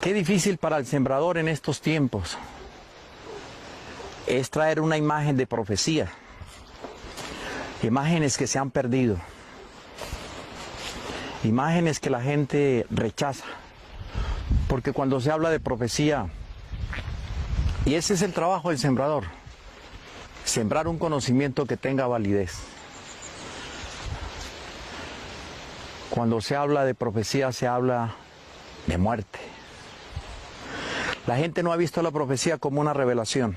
Qué difícil para el sembrador en estos tiempos es traer una imagen de profecía, imágenes que se han perdido, imágenes que la gente rechaza, porque cuando se habla de profecía, y ese es el trabajo del sembrador, sembrar un conocimiento que tenga validez. Cuando se habla de profecía se habla de muerte. La gente no ha visto la profecía como una revelación.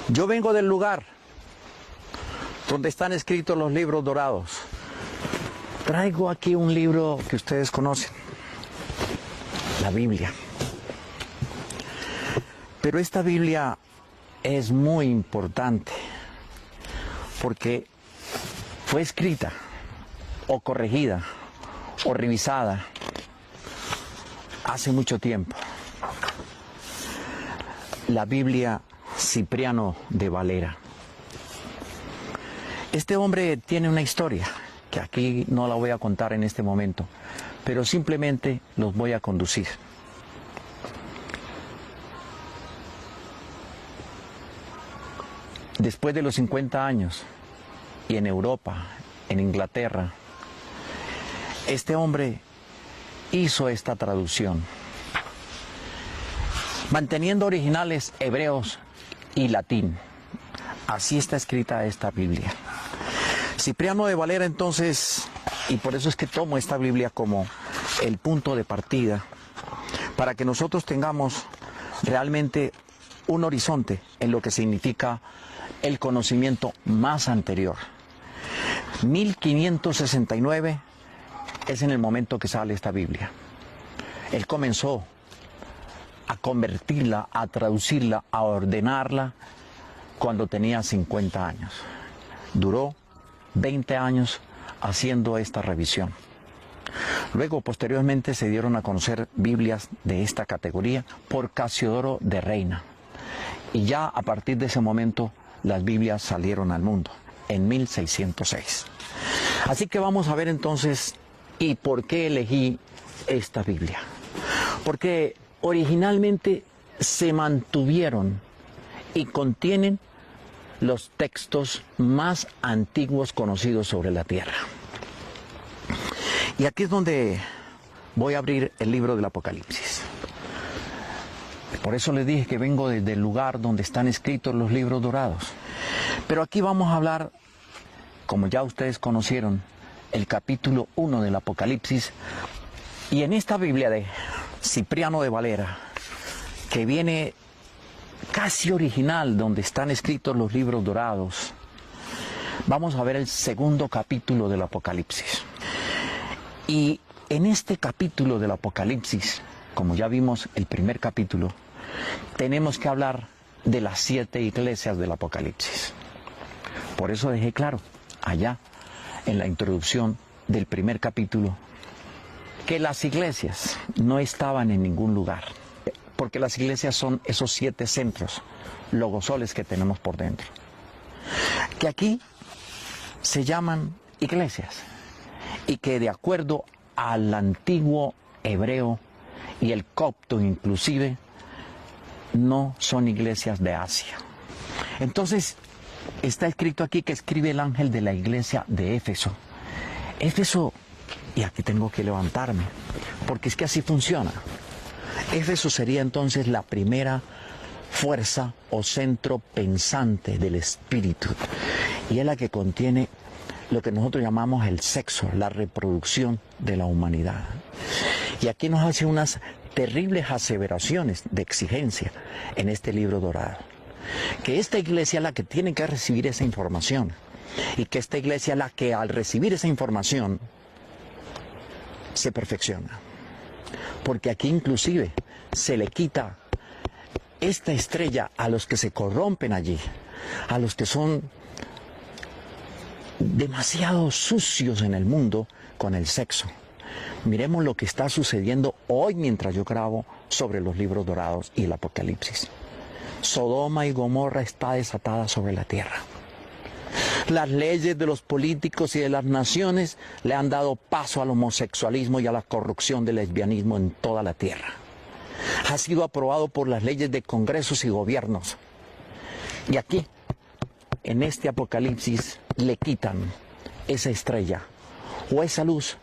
Yo vengo del lugar donde están escritos los libros dorados. Traigo aquí un libro que ustedes conocen, la Biblia. Pero esta Biblia es muy importante porque fue escrita o corregida o revisada hace mucho tiempo. La Biblia Cipriano de Valera. Este hombre tiene una historia que aquí no la voy a contar en este momento, pero simplemente los voy a conducir. Después de los 50 años, y en Europa, en Inglaterra, este hombre hizo esta traducción, manteniendo originales hebreos y latín. Así está escrita esta Biblia. Cipriano de Valera entonces, y por eso es que tomo esta Biblia como el punto de partida, para que nosotros tengamos realmente un horizonte en lo que significa el conocimiento más anterior. 1569 es en el momento que sale esta Biblia. Él comenzó a convertirla, a traducirla, a ordenarla cuando tenía 50 años. Duró 20 años haciendo esta revisión. Luego, posteriormente, se dieron a conocer Biblias de esta categoría por Casiodoro de Reina. Y ya a partir de ese momento, las Biblias salieron al mundo, en 1606. Así que vamos a ver entonces, ¿y por qué elegí esta Biblia? Porque originalmente se mantuvieron y contienen los textos más antiguos conocidos sobre la tierra. Y aquí es donde voy a abrir el libro del Apocalipsis. Por eso les dije que vengo desde el lugar donde están escritos los libros dorados. Pero aquí vamos a hablar, como ya ustedes conocieron, el capítulo 1 del Apocalipsis. Y en esta Biblia de Cipriano de Valera, que viene casi original, donde están escritos los libros dorados, vamos a ver el segundo capítulo del Apocalipsis. Y en este capítulo del Apocalipsis, como ya vimos el primer capítulo, tenemos que hablar de las 7 iglesias del Apocalipsis. Por eso dejé claro, allá, en la introducción del primer capítulo, que las iglesias no estaban en ningún lugar, porque las iglesias son esos 7 centros, logosoles que tenemos por dentro, que aquí se llaman iglesias, y que de acuerdo al antiguo hebreo y el copto inclusive, no son iglesias de Asia. Entonces, está escrito aquí que escribe el ángel de la iglesia de Éfeso. Éfeso, y aquí tengo que levantarme, porque es que así funciona. Éfeso sería entonces la primera fuerza o centro pensante del espíritu, y es la que contiene lo que nosotros llamamos el sexo, la reproducción de la humanidad. Y aquí nos hace unas terribles aseveraciones de exigencia en este libro dorado. Que esta iglesia es la que tiene que recibir esa información. Y que esta iglesia es la que al recibir esa información se perfecciona. Porque aquí inclusive se le quita esta estrella a los que se corrompen allí, a los que son demasiado sucios en el mundo con el sexo. Miremos lo que está sucediendo hoy mientras yo grabo sobre los libros dorados y el Apocalipsis. Sodoma y Gomorra está desatada sobre la tierra. Las leyes de los políticos y de las naciones le han dado paso al homosexualismo y a la corrupción del lesbianismo en toda la tierra. Ha sido aprobado por las leyes de congresos y gobiernos. Y aquí, en este Apocalipsis, le quitan esa estrella o esa luz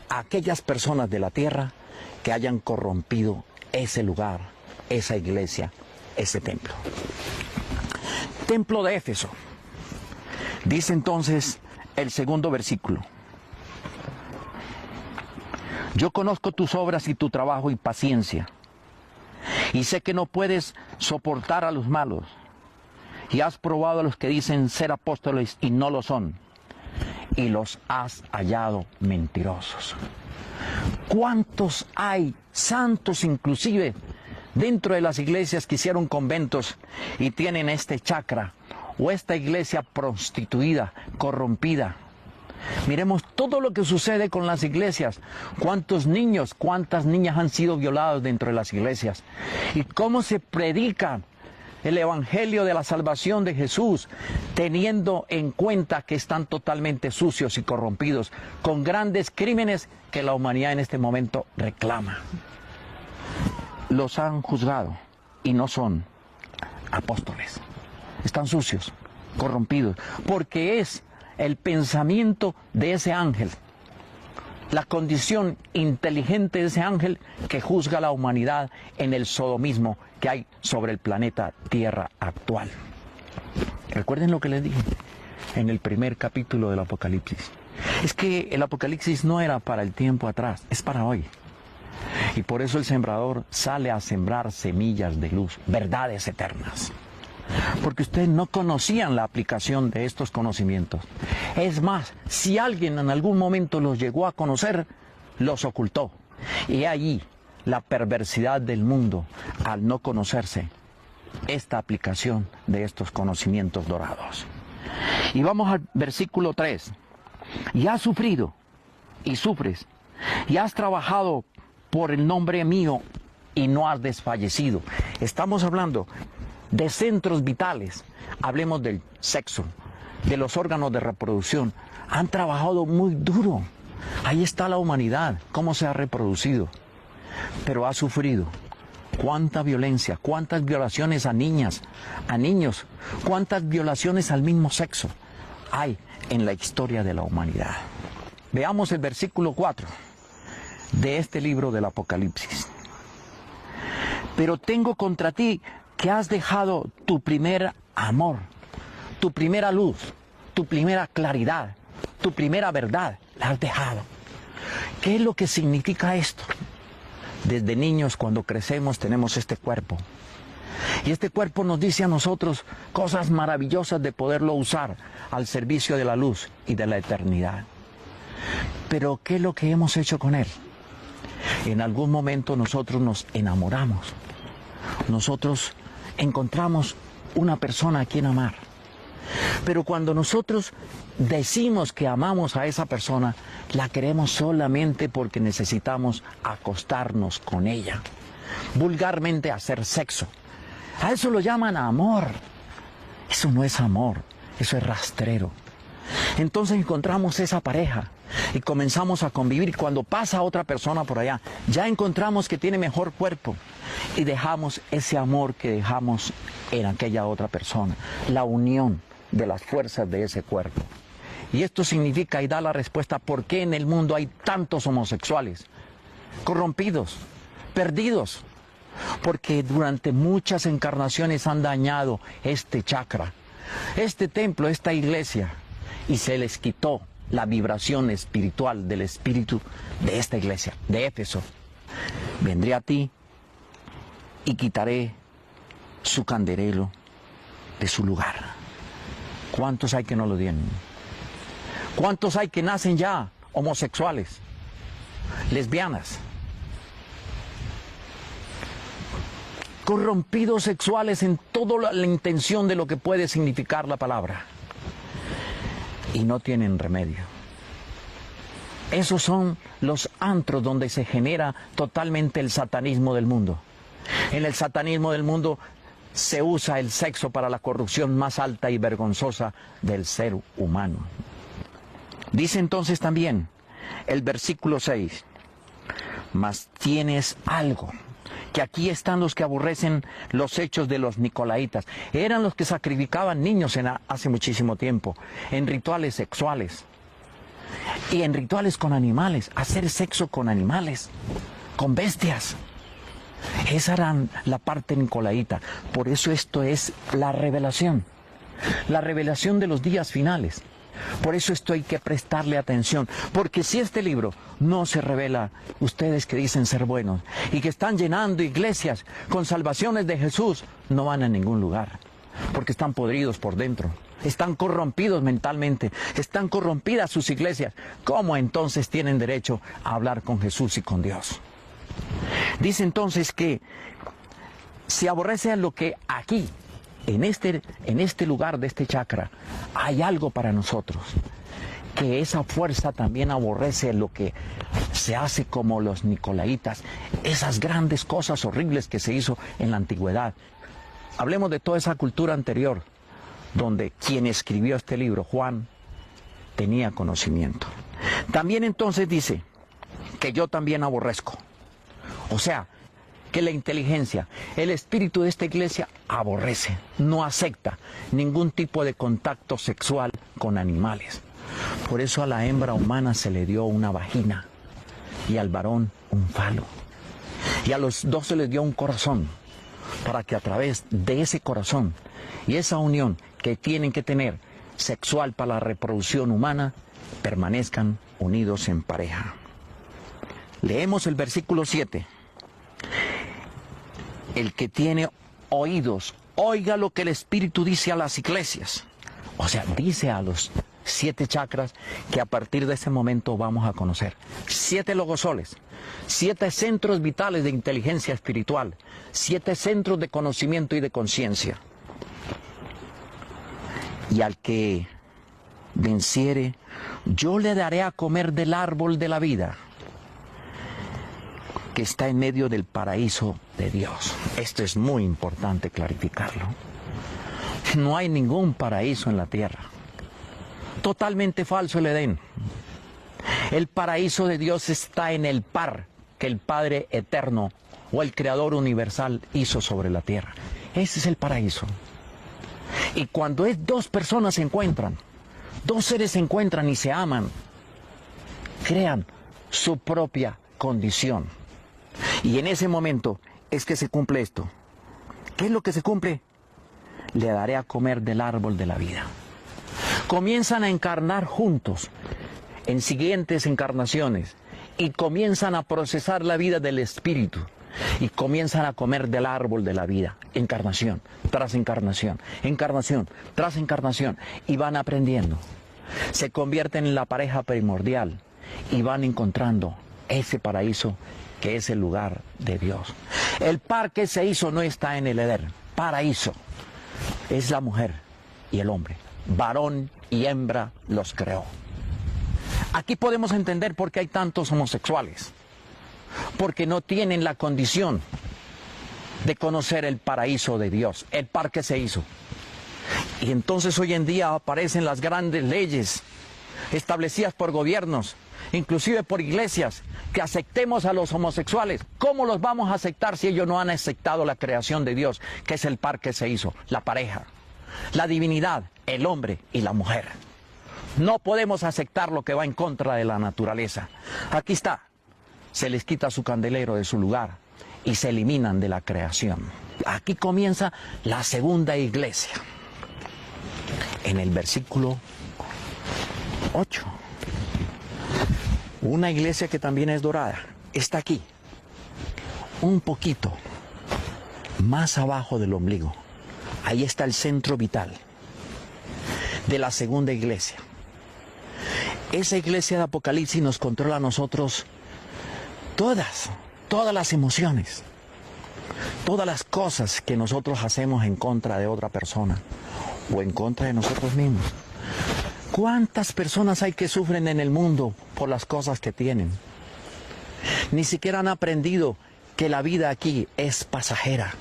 a aquellas personas de la tierra que hayan corrompido ese lugar, esa iglesia, ese templo. Templo de Éfeso. Dice entonces el segundo versículo: yo conozco tus obras y tu trabajo y paciencia, y sé que no puedes soportar a los malos, y has probado a los que dicen ser apóstoles y no lo son, y los has hallado mentirosos. ¿Cuántos hay, santos inclusive, dentro de las iglesias que hicieron conventos y tienen este chakra o esta iglesia prostituida, corrompida? Miremos todo lo que sucede con las iglesias. Cuántos niños, cuántas niñas han sido violados dentro de las iglesias. Y cómo se predica el evangelio de la salvación de Jesús, teniendo en cuenta que están totalmente sucios y corrompidos, con grandes crímenes que la humanidad en este momento reclama. Los han juzgado y no son apóstoles. Están sucios, corrompidos, porque es el pensamiento de ese ángel, la condición inteligente de ese ángel que juzga a la humanidad en el sodomismo que hay sobre el planeta Tierra actual. Recuerden lo que les dije en el primer capítulo del Apocalipsis. Es que el Apocalipsis no era para el tiempo atrás, es para hoy. Y por eso el sembrador sale a sembrar semillas de luz, verdades eternas. Porque ustedes no conocían la aplicación de estos conocimientos. Es más, si alguien en algún momento los llegó a conocer, los ocultó. Y allí la perversidad del mundo al no conocerse esta aplicación de estos conocimientos dorados. Y vamos al versículo 3. Y has sufrido y sufres, y has trabajado por el nombre mío y no has desfallecido. Estamos hablando de centros vitales, hablemos del sexo, de los órganos de reproducción. Han trabajado muy duro. Ahí está la humanidad, cómo se ha reproducido. Pero ha sufrido. Cuánta violencia, cuántas violaciones a niñas, a niños, cuántas violaciones al mismo sexo hay en la historia de la humanidad. Veamos el versículo 4 de este libro del Apocalipsis. Pero tengo contra ti que has dejado tu primer amor, tu primera luz, tu primera claridad, tu primera verdad, la has dejado. ¿Qué es lo que significa esto? Desde niños, cuando crecemos, tenemos este cuerpo. Y este cuerpo nos dice a nosotros cosas maravillosas de poderlo usar al servicio de la luz y de la eternidad. Pero ¿qué es lo que hemos hecho con él? En algún momento nosotros nos enamoramos. Nosotros encontramos una persona a quien amar. Pero cuando nosotros decimos que amamos a esa persona, la queremos solamente porque necesitamos acostarnos con ella. Vulgarmente hacer sexo. A eso lo llaman amor. Eso no es amor, eso es rastrero. Entonces encontramos esa pareja y comenzamos a convivir. Y cuando pasa otra persona por allá, ya encontramos que tiene mejor cuerpo y dejamos ese amor que dejamos en aquella otra persona, la unión de las fuerzas de ese cuerpo. Y esto significa y da la respuesta por qué en el mundo hay tantos homosexuales, corrompidos, perdidos, porque durante muchas encarnaciones han dañado este chakra, este templo, esta iglesia, y se les quitó la vibración espiritual del espíritu de esta iglesia, de Éfeso. Vendré a ti y quitaré su candelero de su lugar. ¿Cuántos hay que no lo tienen? ¿Cuántos hay que nacen ya homosexuales, lesbianas, corrompidos sexuales en toda la intención de lo que puede significar la palabra? Y no tienen remedio. Esos son los antros donde se genera totalmente el satanismo del mundo. En el satanismo del mundo se usa el sexo para la corrupción más alta y vergonzosa del ser humano. Dice entonces también el versículo 6, mas tienes algo, que aquí están los que aborrecen los hechos de los nicolaitas. Eran los que sacrificaban niños hace muchísimo tiempo, en rituales sexuales y en rituales con animales, hacer sexo con animales, con bestias. Esa era la parte nicolaita. Por eso esto es la revelación de los días finales. Por eso esto hay que prestarle atención, porque si este libro no se revela, ustedes que dicen ser buenos y que están llenando iglesias con salvaciones de Jesús, no van a ningún lugar, porque están podridos por dentro, están corrompidos mentalmente, están corrompidas sus iglesias. ¿Cómo entonces tienen derecho a hablar con Jesús y con Dios? Dice entonces que se aborrece a lo que aquí, en este lugar de este chakra, hay algo para nosotros, que esa fuerza también aborrece lo que se hace como los nicolaitas, esas grandes cosas horribles que se hizo en la antigüedad. Hablemos de toda esa cultura anterior, donde quien escribió este libro, Juan, tenía conocimiento. También entonces dice que yo también aborrezco. O sea, que la inteligencia, el espíritu de esta iglesia aborrece, no acepta ningún tipo de contacto sexual con animales. Por eso a la hembra humana se le dio una vagina y al varón un falo. Y a los dos se les dio un corazón, para que a través de ese corazón y esa unión que tienen que tener sexual para la reproducción humana, permanezcan unidos en pareja. Leemos el versículo 7. El que tiene oídos, oiga lo que el Espíritu dice a las iglesias. O sea, dice a los 7 chakras que a partir de ese momento vamos a conocer. 7 logosoles, 7 centros vitales de inteligencia espiritual, 7 centros de conocimiento y de conciencia. Y al que venciere, yo le daré a comer del árbol de la vida, que está en medio del paraíso de Dios. Esto es muy importante clarificarlo. No hay ningún paraíso en la tierra. Totalmente falso el Edén. El paraíso de Dios está en el par que el Padre Eterno o el Creador Universal hizo sobre la tierra. Ese es el paraíso. Y cuando dos personas se encuentran, dos seres se encuentran y se aman, crean su propia condición. Y en ese momento es que se cumple esto. ¿Qué es lo que se cumple? Le daré a comer del árbol de la vida. Comienzan a encarnar juntos en siguientes encarnaciones y comienzan a procesar la vida del espíritu y comienzan a comer del árbol de la vida, encarnación tras encarnación, encarnación tras encarnación, y van aprendiendo. Se convierten en la pareja primordial y van encontrando ese paraíso que es el lugar de Dios. El par que se hizo no está en el Edén. Paraíso es la mujer y el hombre. Varón y hembra los creó. Aquí podemos entender por qué hay tantos homosexuales. Porque no tienen la condición de conocer el paraíso de Dios, el par que se hizo. Y entonces hoy en día aparecen las grandes leyes establecidas por gobiernos, inclusive por iglesias, que aceptemos a los homosexuales. ¿Cómo los vamos a aceptar si ellos no han aceptado la creación de Dios, que es el par que se hizo, la pareja, la divinidad, el hombre y la mujer? No podemos aceptar lo que va en contra de la naturaleza. Aquí está, se les quita su candelero de su lugar y se eliminan de la creación. Aquí comienza la segunda iglesia. En el versículo 8. Una iglesia que también es dorada, está aquí, un poquito más abajo del ombligo. Ahí está el centro vital de la segunda iglesia. Esa iglesia de Apocalipsis nos controla a nosotros todas las emociones, todas las cosas que nosotros hacemos en contra de otra persona o en contra de nosotros mismos. ¿Cuántas personas hay que sufren en el mundo por las cosas que tienen? Ni siquiera han aprendido que la vida aquí es pasajera.